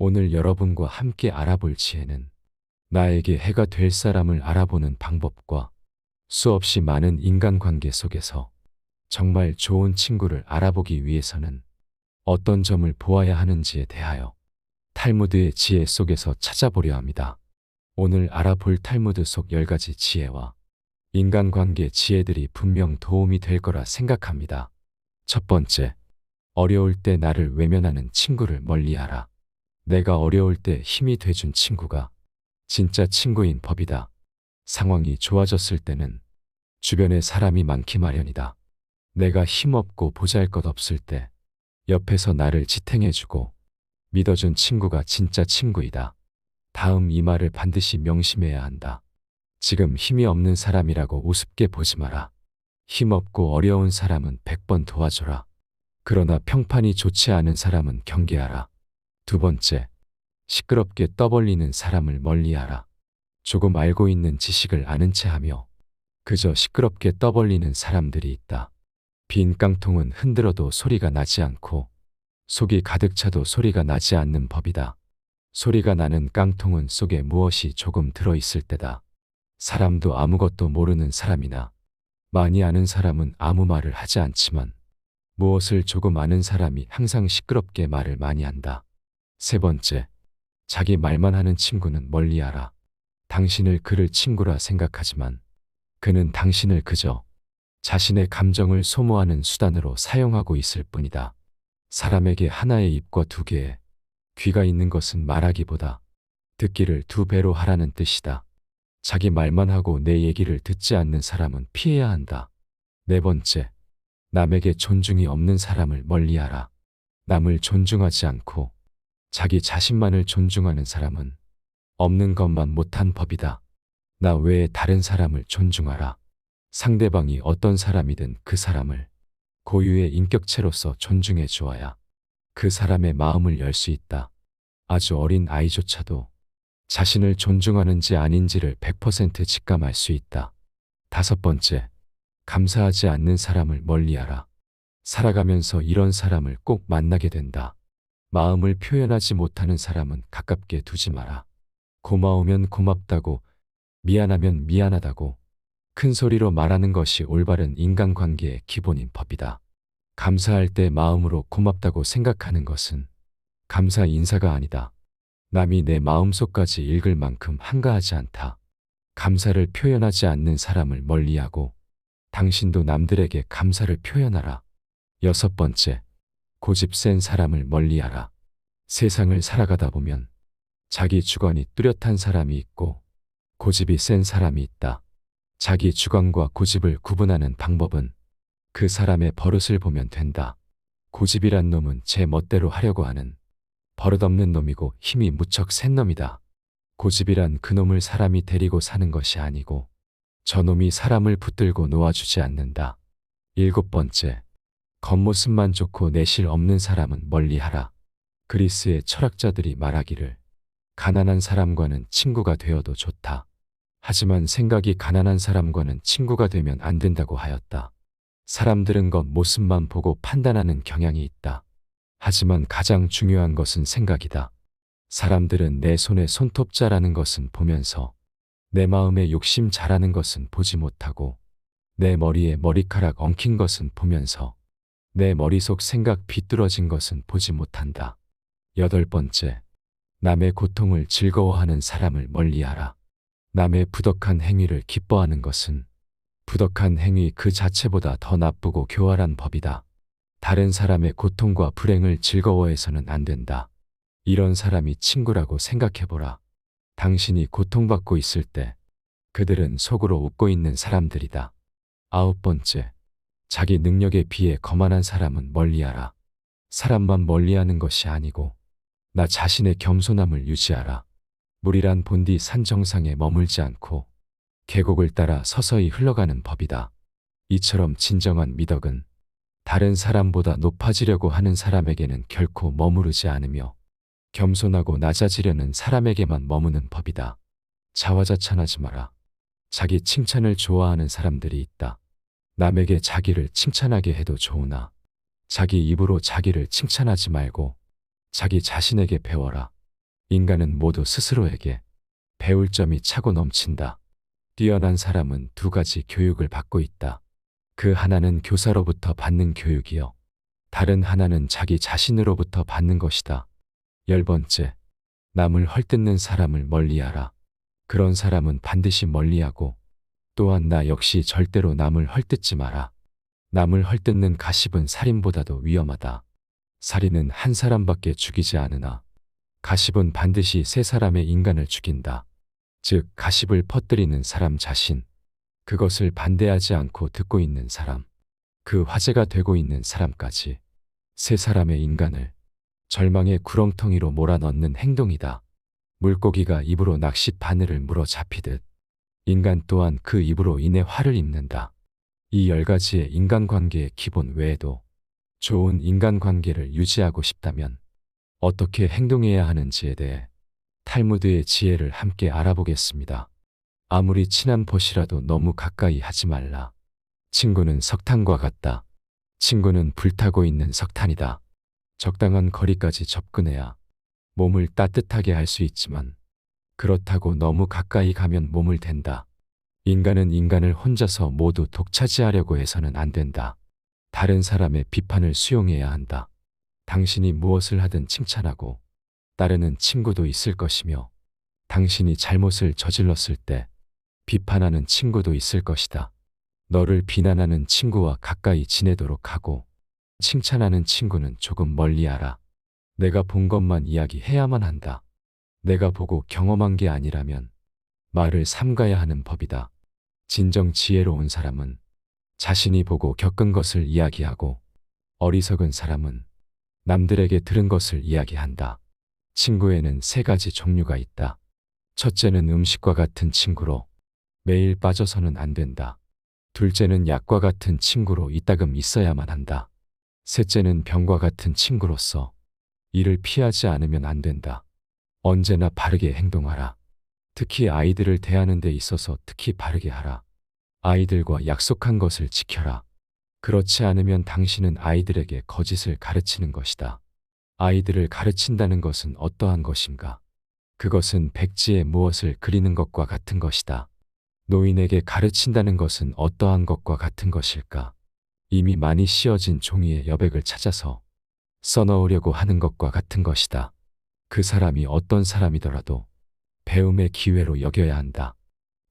오늘 여러분과 함께 알아볼 지혜는 나에게 해가 될 사람을 알아보는 방법과 수없이 많은 인간관계 속에서 정말 좋은 친구를 알아보기 위해서는 어떤 점을 보아야 하는지에 대하여 탈무드의 지혜 속에서 찾아보려 합니다. 오늘 알아볼 탈무드 속 10가지 지혜와 인간관계 지혜들이 분명 도움이 될 거라 생각합니다. 첫 번째, 어려울 때 나를 외면하는 친구를 멀리하라. 내가 어려울 때 힘이 돼준 친구가 진짜 친구인 법이다. 상황이 좋아졌을 때는 주변에 사람이 많기 마련이다. 내가 힘없고 보잘것없을 때 옆에서 나를 지탱해주고 믿어준 친구가 진짜 친구이다. 다음 이 말을 반드시 명심해야 한다. 지금 힘이 없는 사람이라고 우습게 보지 마라. 힘없고 어려운 사람은 100번 도와줘라. 그러나 평판이 좋지 않은 사람은 경계하라. 두 번째, 시끄럽게 떠벌리는 사람을 멀리하라. 조금 알고 있는 지식을 아는 채 하며 그저 시끄럽게 떠벌리는 사람들이 있다. 빈 깡통은 흔들어도 소리가 나지 않고 속이 가득 차도 소리가 나지 않는 법이다. 소리가 나는 깡통은 속에 무엇이 조금 들어있을 때다. 사람도 아무것도 모르는 사람이나 많이 아는 사람은 아무 말을 하지 않지만 무엇을 조금 아는 사람이 항상 시끄럽게 말을 많이 한다. 세 번째, 자기 말만 하는 친구는 멀리하라. 당신을 그를 친구라 생각하지만 그는 당신을 그저 자신의 감정을 소모하는 수단으로 사용하고 있을 뿐이다. 사람에게 하나의 입과 두 개의 귀가 있는 것은 말하기보다 듣기를 2배로 하라는 뜻이다. 자기 말만 하고 내 얘기를 듣지 않는 사람은 피해야 한다. 네 번째, 남에게 존중이 없는 사람을 멀리하라. 남을 존중하지 않고 자기 자신만을 존중하는 사람은 없는 것만 못한 법이다. 나 외에 다른 사람을 존중하라. 상대방이 어떤 사람이든 그 사람을 고유의 인격체로서 존중해 주어야 그 사람의 마음을 열 수 있다. 아주 어린 아이조차도 자신을 존중하는지 아닌지를 100% 직감할 수 있다. 다섯 번째, 감사하지 않는 사람을 멀리하라. 살아가면서 이런 사람을 꼭 만나게 된다. 마음을 표현하지 못하는 사람은 가깝게 두지 마라. 고마우면 고맙다고, 미안하면 미안하다고 큰 소리로 말하는 것이 올바른 인간관계의 기본인 법이다. 감사할 때 마음으로 고맙다고 생각하는 것은 감사 인사가 아니다. 남이 내 마음속까지 읽을 만큼 한가하지 않다. 감사를 표현하지 않는 사람을 멀리하고 당신도 남들에게 감사를 표현하라. 여섯 번째, 고집 센 사람을 멀리하라. 세상을 살아가다 보면 자기 주관이 뚜렷한 사람이 있고 고집이 센 사람이 있다. 자기 주관과 고집을 구분하는 방법은 그 사람의 버릇을 보면 된다. 고집이란 놈은 제 멋대로 하려고 하는 버릇없는 놈이고 힘이 무척 센 놈이다. 고집이란 그놈을 사람이 데리고 사는 것이 아니고 저놈이 사람을 붙들고 놓아주지 않는다. 일곱 번째, 겉모습만 좋고 내실 없는 사람은 멀리하라. 그리스의 철학자들이 말하기를 가난한 사람과는 친구가 되어도 좋다. 하지만 생각이 가난한 사람과는 친구가 되면 안 된다고 하였다. 사람들은 겉모습만 보고 판단하는 경향이 있다. 하지만 가장 중요한 것은 생각이다. 사람들은 내 손에 손톱 자라는 것은 보면서 내 마음에 욕심 자라는 것은 보지 못하고 내 머리에 머리카락 엉킨 것은 보면서 내 머릿속 생각 비뚤어진 것은 보지 못한다. 여덟 번째, 남의 고통을 즐거워하는 사람을 멀리하라. 남의 부덕한 행위를 기뻐하는 것은 부덕한 행위 그 자체보다 더 나쁘고 교활한 법이다. 다른 사람의 고통과 불행을 즐거워해서는 안 된다. 이런 사람이 친구라고 생각해보라. 당신이 고통받고 있을 때 그들은 속으로 웃고 있는 사람들이다. 아홉 번째, 자기 능력에 비해 거만한 사람은 멀리하라. 사람만 멀리하는 것이 아니고 나 자신의 겸손함을 유지하라. 물이란 본디 산 정상에 머물지 않고 계곡을 따라 서서히 흘러가는 법이다. 이처럼 진정한 미덕은 다른 사람보다 높아지려고 하는 사람에게는 결코 머무르지 않으며 겸손하고 낮아지려는 사람에게만 머무는 법이다. 자화자찬하지 마라. 자기 칭찬을 좋아하는 사람들이 있다. 남에게 자기를 칭찬하게 해도 좋으나 자기 입으로 자기를 칭찬하지 말고 자기 자신에게 배워라. 인간은 모두 스스로에게 배울 점이 차고 넘친다. 뛰어난 사람은 두 가지 교육을 받고 있다. 그 하나는 교사로부터 받는 교육이요. 다른 하나는 자기 자신으로부터 받는 것이다. 10번째, 남을 헐뜯는 사람을 멀리하라. 그런 사람은 반드시 멀리하고 또한 나 역시 절대로 남을 헐뜯지 마라. 남을 헐뜯는 가십은 살인보다도 위험하다. 살인은 한 사람밖에 죽이지 않으나 가십은 반드시 세 사람의 인간을 죽인다. 즉 가십을 퍼뜨리는 사람 자신, 그것을 반대하지 않고 듣고 있는 사람, 그 화제가 되고 있는 사람까지 세 사람의 인간을 절망의 구렁텅이로 몰아넣는 행동이다. 물고기가 입으로 낚시 바늘을 물어 잡히듯 인간 또한 그 입으로 인해 화를 입는다. 이 10가지의 인간관계의 기본 외에도 좋은 인간관계를 유지하고 싶다면 어떻게 행동해야 하는지에 대해 탈무드의 지혜를 함께 알아보겠습니다. 아무리 친한 벗이라도 너무 가까이 하지 말라. 친구는 석탄과 같다. 친구는 불타고 있는 석탄이다. 적당한 거리까지 접근해야 몸을 따뜻하게 할 수 있지만 그렇다고 너무 가까이 가면 몸을 댄다. 인간은 인간을 혼자서 모두 독차지하려고 해서는 안 된다. 다른 사람의 비판을 수용해야 한다. 당신이 무엇을 하든 칭찬하고 따르는 친구도 있을 것이며 당신이 잘못을 저질렀을 때 비판하는 친구도 있을 것이다. 너를 비난하는 친구와 가까이 지내도록 하고 칭찬하는 친구는 조금 멀리하라. 내가 본 것만 이야기해야만 한다. 내가 보고 경험한 게 아니라면 말을 삼가야 하는 법이다. 진정 지혜로운 사람은 자신이 보고 겪은 것을 이야기하고 어리석은 사람은 남들에게 들은 것을 이야기한다. 친구에는 3가지 종류가 있다. 첫째는 음식과 같은 친구로 매일 빠져서는 안 된다. 둘째는 약과 같은 친구로 이따금 있어야만 한다. 셋째는 병과 같은 친구로서 이를 피하지 않으면 안 된다. 언제나 바르게 행동하라. 특히 아이들을 대하는 데 있어서 특히 바르게 하라. 아이들과 약속한 것을 지켜라. 그렇지 않으면 당신은 아이들에게 거짓을 가르치는 것이다. 아이들을 가르친다는 것은 어떠한 것인가? 그것은 백지에 무엇을 그리는 것과 같은 것이다. 노인에게 가르친다는 것은 어떠한 것과 같은 것일까? 이미 많이 씌어진 종이에 여백을 찾아서 써넣으려고 하는 것과 같은 것이다. 그 사람이 어떤 사람이더라도 배움의 기회로 여겨야 한다.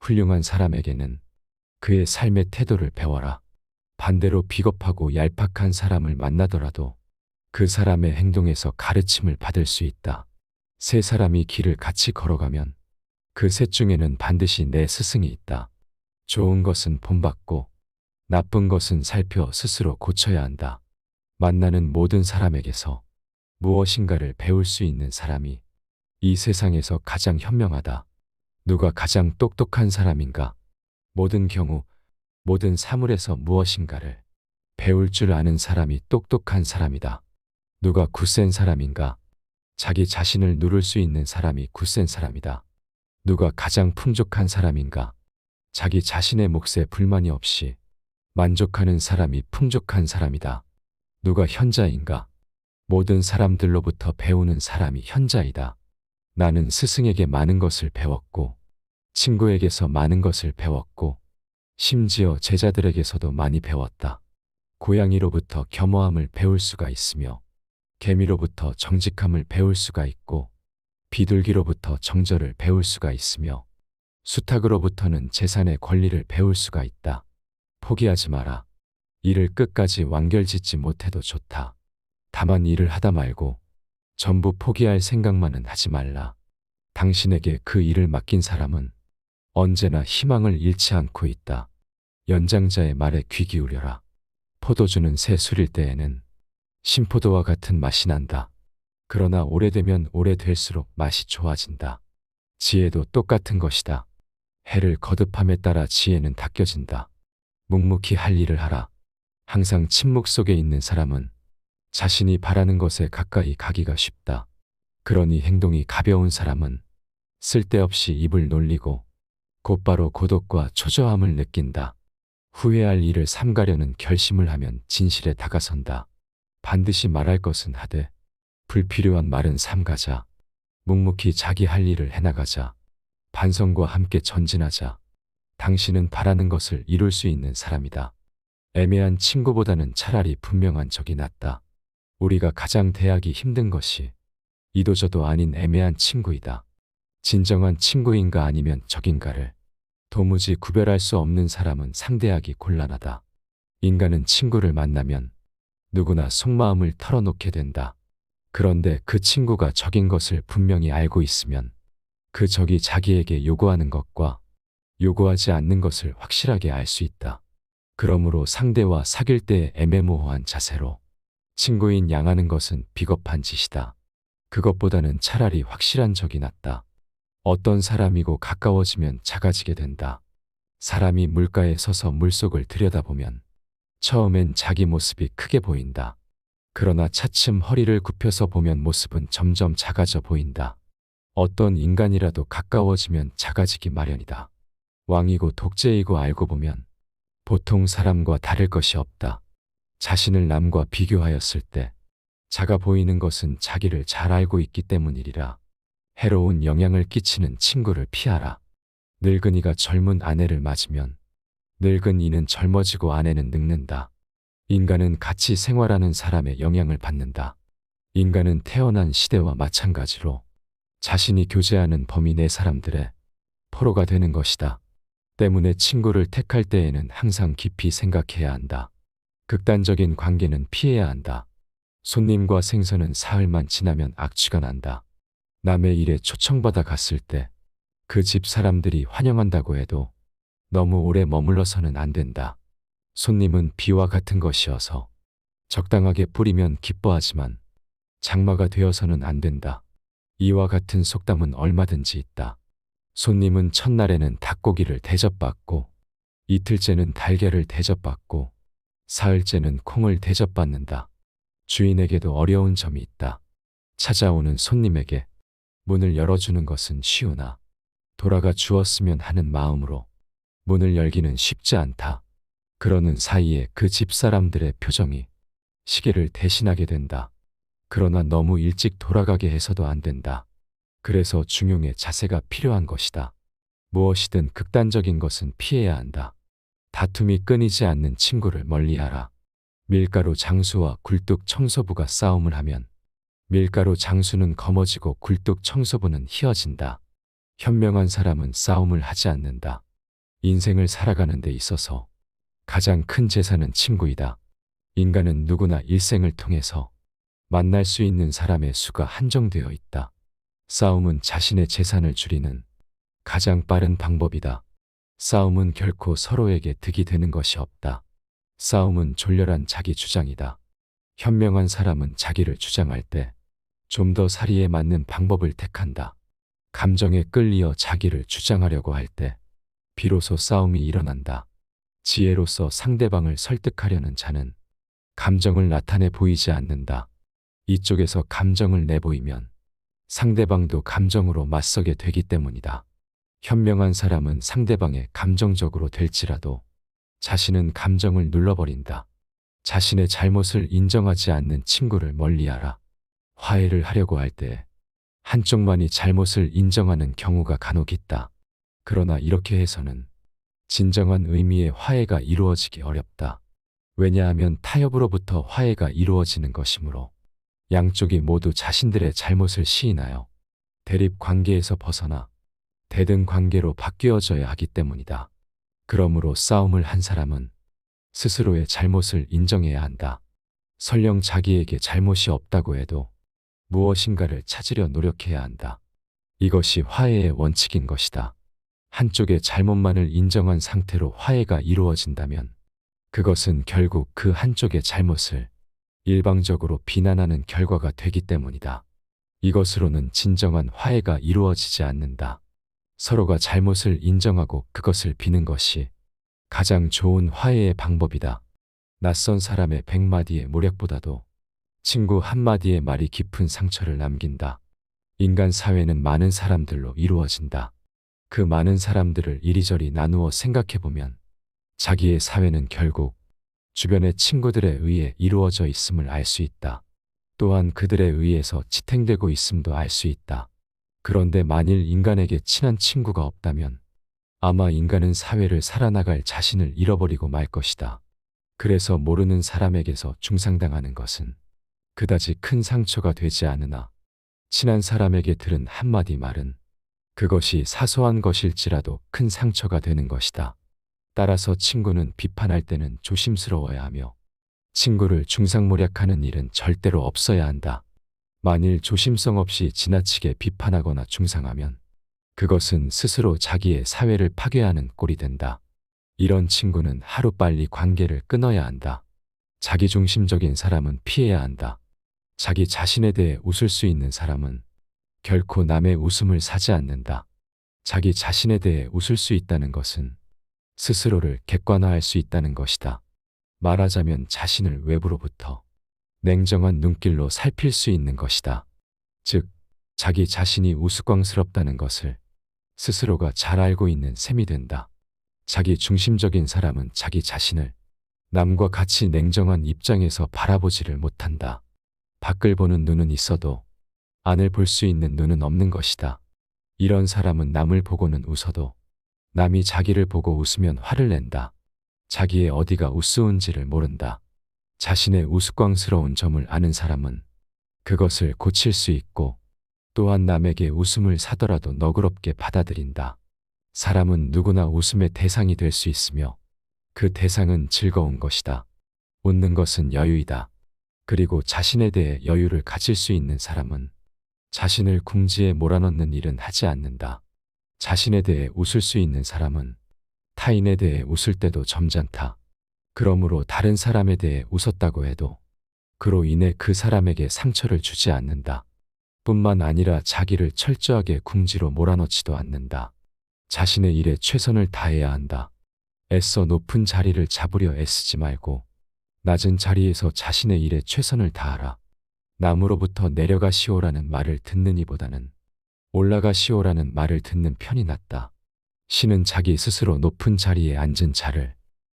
훌륭한 사람에게는 그의 삶의 태도를 배워라. 반대로 비겁하고 얄팍한 사람을 만나더라도 그 사람의 행동에서 가르침을 받을 수 있다. 세 사람이 길을 같이 걸어가면 그 셋 중에는 반드시 내 스승이 있다. 좋은 것은 본받고 나쁜 것은 살펴 스스로 고쳐야 한다. 만나는 모든 사람에게서 무엇인가를 배울 수 있는 사람이 이 세상에서 가장 현명하다. 누가 가장 똑똑한 사람인가? 모든 경우, 모든 사물에서 무엇인가를 배울 줄 아는 사람이 똑똑한 사람이다. 누가 굳센 사람인가? 자기 자신을 누를 수 있는 사람이 굳센 사람이다. 누가 가장 풍족한 사람인가? 자기 자신의 몫에 불만이 없이 만족하는 사람이 풍족한 사람이다. 누가 현자인가? 모든 사람들로부터 배우는 사람이 현자이다. 나는 스승에게 많은 것을 배웠고 친구에게서 많은 것을 배웠고 심지어 제자들에게서도 많이 배웠다. 고양이로부터 겸허함을 배울 수가 있으며 개미로부터 정직함을 배울 수가 있고 비둘기로부터 정절을 배울 수가 있으며 수탉으로부터는 재산의 권리를 배울 수가 있다. 포기하지 마라. 일을 끝까지 완결짓지 못해도 좋다. 다만 일을 하다 말고 전부 포기할 생각만은 하지 말라. 당신에게 그 일을 맡긴 사람은 언제나 희망을 잃지 않고 있다. 연장자의 말에 귀 기울여라. 포도주는 새 술일 때에는 신포도와 같은 맛이 난다. 그러나 오래되면 오래될수록 맛이 좋아진다. 지혜도 똑같은 것이다. 해를 거듭함에 따라 지혜는 닦여진다. 묵묵히 할 일을 하라. 항상 침묵 속에 있는 사람은 자신이 바라는 것에 가까이 가기가 쉽다. 그러니 행동이 가벼운 사람은 쓸데없이 입을 놀리고 곧바로 고독과 초조함을 느낀다. 후회할 일을 삼가려는 결심을 하면 진실에 다가선다. 반드시 말할 것은 하되 불필요한 말은 삼가자. 묵묵히 자기 할 일을 해나가자. 반성과 함께 전진하자. 당신은 바라는 것을 이룰 수 있는 사람이다. 애매한 친구보다는 차라리 분명한 적이 낫다. 우리가 가장 대하기 힘든 것이 이도저도 아닌 애매한 친구이다. 진정한 친구인가 아니면 적인가를 도무지 구별할 수 없는 사람은 상대하기 곤란하다. 인간은 친구를 만나면 누구나 속마음을 털어놓게 된다. 그런데 그 친구가 적인 것을 분명히 알고 있으면 그 적이 자기에게 요구하는 것과 요구하지 않는 것을 확실하게 알 수 있다. 그러므로 상대와 사귈 때 애매모호한 자세로 친구인 양하는 것은 비겁한 짓이다. 그것보다는 차라리 확실한 적이 낫다. 어떤 사람이고 가까워지면 작아지게 된다. 사람이 물가에 서서 물속을 들여다보면 처음엔 자기 모습이 크게 보인다. 그러나 차츰 허리를 굽혀서 보면 모습은 점점 작아져 보인다. 어떤 인간이라도 가까워지면 작아지기 마련이다. 왕이고 독재이고 알고 보면 보통 사람과 다를 것이 없다. 자신을 남과 비교하였을 때 작아 보이는 것은 자기를 잘 알고 있기 때문이리라. 해로운 영향을 끼치는 친구를 피하라. 늙은이가 젊은 아내를 맞으면 늙은 이는 젊어지고 아내는 늙는다. 인간은 같이 생활하는 사람의 영향을 받는다. 인간은 태어난 시대와 마찬가지로 자신이 교제하는 범위 내 사람들의 포로가 되는 것이다. 때문에 친구를 택할 때에는 항상 깊이 생각해야 한다. 극단적인 관계는 피해야 한다. 손님과 생선은 사흘만 지나면 악취가 난다. 남의 일에 초청받아 갔을 때 그 집 사람들이 환영한다고 해도 너무 오래 머물러서는 안 된다. 손님은 비와 같은 것이어서 적당하게 뿌리면 기뻐하지만 장마가 되어서는 안 된다. 이와 같은 속담은 얼마든지 있다. 손님은 첫날에는 닭고기를 대접받고 이틀째는 달걀을 대접받고 사흘째는 콩을 대접받는다. 주인에게도 어려운 점이 있다. 찾아오는 손님에게 문을 열어주는 것은 쉬우나 돌아가 주었으면 하는 마음으로 문을 열기는 쉽지 않다. 그러는 사이에 그 집사람들의 표정이 시계를 대신하게 된다. 그러나 너무 일찍 돌아가게 해서도 안 된다. 그래서 중용의 자세가 필요한 것이다. 무엇이든 극단적인 것은 피해야 한다. 다툼이 끊이지 않는 친구를 멀리하라. 밀가루 장수와 굴뚝 청소부가 싸움을 하면 밀가루 장수는 거머쥐고 굴뚝 청소부는 희어진다. 현명한 사람은 싸움을 하지 않는다. 인생을 살아가는 데 있어서 가장 큰 재산은 친구이다. 인간은 누구나 일생을 통해서 만날 수 있는 사람의 수가 한정되어 있다. 싸움은 자신의 재산을 줄이는 가장 빠른 방법이다. 싸움은 결코 서로에게 득이 되는 것이 없다. 싸움은 졸렬한 자기 주장이다. 현명한 사람은 자기를 주장할 때 좀 더 사리에 맞는 방법을 택한다. 감정에 끌리어 자기를 주장하려고 할 때 비로소 싸움이 일어난다. 지혜로서 상대방을 설득하려는 자는 감정을 나타내 보이지 않는다. 이쪽에서 감정을 내보이면 상대방도 감정으로 맞서게 되기 때문이다. 현명한 사람은 상대방의 감정적으로 될지라도 자신은 감정을 눌러버린다. 자신의 잘못을 인정하지 않는 친구를 멀리하라. 화해를 하려고 할 때 한쪽만이 잘못을 인정하는 경우가 간혹 있다. 그러나 이렇게 해서는 진정한 의미의 화해가 이루어지기 어렵다. 왜냐하면 타협으로부터 화해가 이루어지는 것이므로 양쪽이 모두 자신들의 잘못을 시인하여 대립 관계에서 벗어나 대등 관계로 바뀌어져야 하기 때문이다. 그러므로 싸움을 한 사람은 스스로의 잘못을 인정해야 한다. 설령 자기에게 잘못이 없다고 해도 무엇인가를 찾으려 노력해야 한다. 이것이 화해의 원칙인 것이다. 한쪽의 잘못만을 인정한 상태로 화해가 이루어진다면 그것은 결국 그 한쪽의 잘못을 일방적으로 비난하는 결과가 되기 때문이다. 이것으로는 진정한 화해가 이루어지지 않는다. 서로가 잘못을 인정하고 그것을 비는 것이 가장 좋은 화해의 방법이다. 낯선 사람의 100마디의 모략보다도 친구 한마디의 말이 깊은 상처를 남긴다. 인간 사회는 많은 사람들로 이루어진다. 그 많은 사람들을 이리저리 나누어 생각해보면 자기의 사회는 결국 주변의 친구들에 의해 이루어져 있음을 알 수 있다. 또한 그들에 의해서 지탱되고 있음도 알 수 있다. 그런데 만일 인간에게 친한 친구가 없다면 아마 인간은 사회를 살아나갈 자신을 잃어버리고 말 것이다. 그래서 모르는 사람에게서 중상당하는 것은 그다지 큰 상처가 되지 않으나 친한 사람에게 들은 한마디 말은 그것이 사소한 것일지라도 큰 상처가 되는 것이다. 따라서 친구는 비판할 때는 조심스러워야 하며 친구를 중상모략하는 일은 절대로 없어야 한다. 만일 조심성 없이 지나치게 비판하거나 중상하면 그것은 스스로 자기의 사회를 파괴하는 꼴이 된다. 이런 친구는 하루빨리 관계를 끊어야 한다. 자기중심적인 사람은 피해야 한다. 자기 자신에 대해 웃을 수 있는 사람은 결코 남의 웃음을 사지 않는다. 자기 자신에 대해 웃을 수 있다는 것은 스스로를 객관화할 수 있다는 것이다. 말하자면 자신을 외부로부터 냉정한 눈길로 살필 수 있는 것이다. 즉, 자기 자신이 우스꽝스럽다는 것을 스스로가 잘 알고 있는 셈이 된다. 자기 중심적인 사람은 자기 자신을 남과 같이 냉정한 입장에서 바라보지를 못한다. 밖을 보는 눈은 있어도 안을 볼 수 있는 눈은 없는 것이다. 이런 사람은 남을 보고는 웃어도 남이 자기를 보고 웃으면 화를 낸다. 자기의 어디가 우스운지를 모른다. 자신의 우스꽝스러운 점을 아는 사람은 그것을 고칠 수 있고 또한 남에게 웃음을 사더라도 너그럽게 받아들인다. 사람은 누구나 웃음의 대상이 될 수 있으며 그 대상은 즐거운 것이다. 웃는 것은 여유이다. 그리고 자신에 대해 여유를 가질 수 있는 사람은 자신을 궁지에 몰아넣는 일은 하지 않는다. 자신에 대해 웃을 수 있는 사람은 타인에 대해 웃을 때도 점잖다. 그러므로 다른 사람에 대해 웃었다고 해도 그로 인해 그 사람에게 상처를 주지 않는다. 뿐만 아니라 자기를 철저하게 궁지로 몰아넣지도 않는다. 자신의 일에 최선을 다해야 한다. 애써 높은 자리를 잡으려 애쓰지 말고 낮은 자리에서 자신의 일에 최선을 다하라. 남으로부터 내려가시오라는 말을 듣는 이보다는 올라가시오라는 말을 듣는 편이 낫다. 신은 자기 스스로 높은 자리에 앉은 자를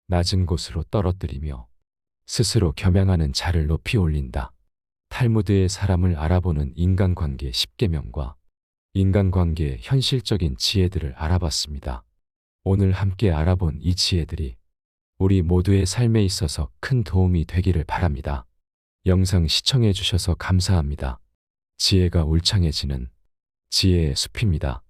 낮은 곳으로 떨어뜨리며 스스로 겸양하는 자를 높이 올린다. 탈무드의 사람을 알아보는 인간관계 10계명과 인간관계의 현실적인 지혜들을 알아봤습니다. 오늘 함께 알아본 이 지혜들이 우리 모두의 삶에 있어서 큰 도움이 되기를 바랍니다. 영상 시청해 주셔서 감사합니다. 지혜가 울창해지는 지혜의 숲입니다.